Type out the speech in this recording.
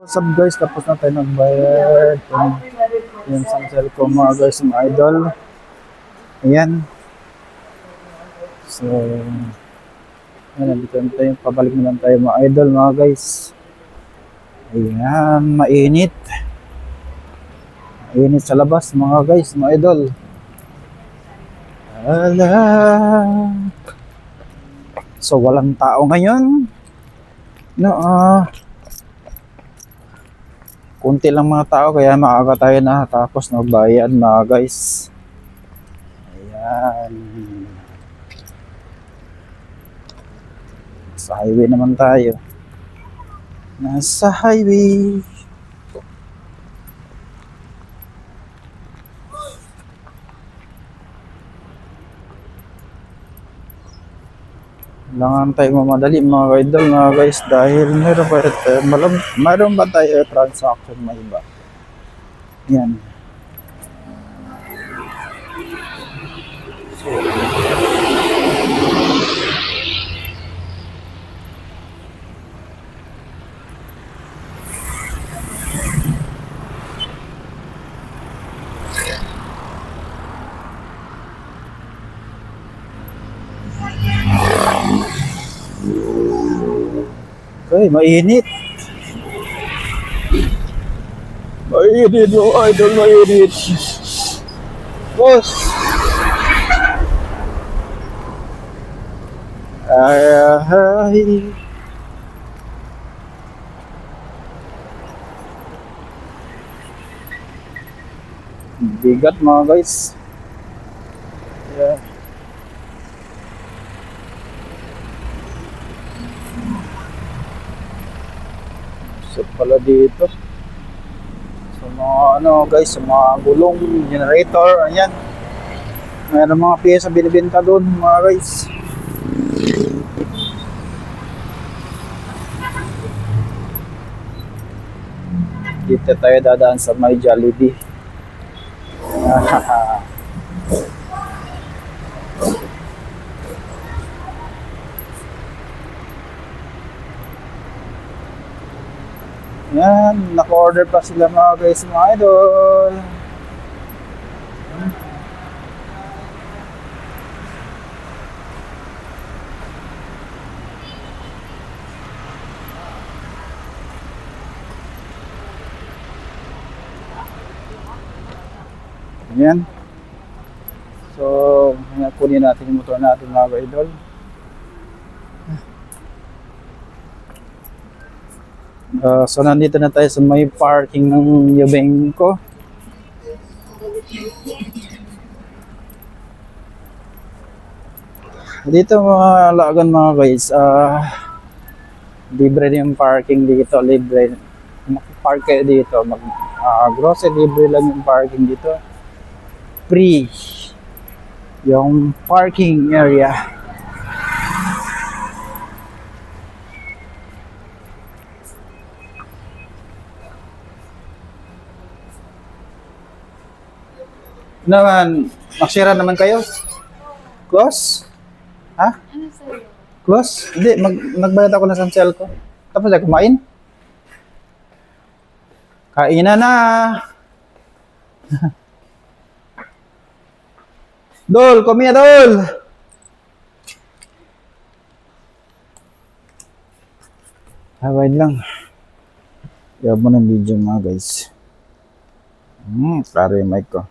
What's up guys, tapos na tayo nagbayad. Yung samsel ko mga guys, mga idol. Ayan. So, ayan, nandito na tayo. Pabalik na lang tayo mga idol mga guys. Ayan, mainit. Mainit sa labas mga guys, mga idol. Ala. So, walang tao ngayon. No, kunti lang mga tao kaya maaga tayo na tapos nagbayad mga guys. Ayan. Sa highway naman tayo. Nasa highway. Kailangan tayo mamadali mga idol mga guys dahil meron ba tayo transaction may iba. Yan. Okay, mainit. Mainit mga idol, mainit. Boss. Ay. Bigat mga guys. Yeah. So pala dito. So mga ano guys, sa mga gulong, generator, ayan. Mayroon mga piyesa binibenta doon mga guys. Dito tayo dadaan sa may Jollibee. Yan, naka-order pa sila mga guys, mga idol. Yan. So, kunin natin yung motor natin mga idol. So, nandito na tayo sa may parking ng Yubenko. Dito mga lagan mga guys, libre na yung parking dito, libre. Mag-park kayo dito, grocery libre lang yung parking dito. Free yung parking area. Naman, magsira naman kayo? Close? Ha? Ano sa'yo? Close? Hindi, nagbayad ako na sa cell ko. Tapos ay kumain? Kainan na! Dol, kumiya Dol! Wait lang. Iwan mo ng video mga guys. Klaro yung mic ko.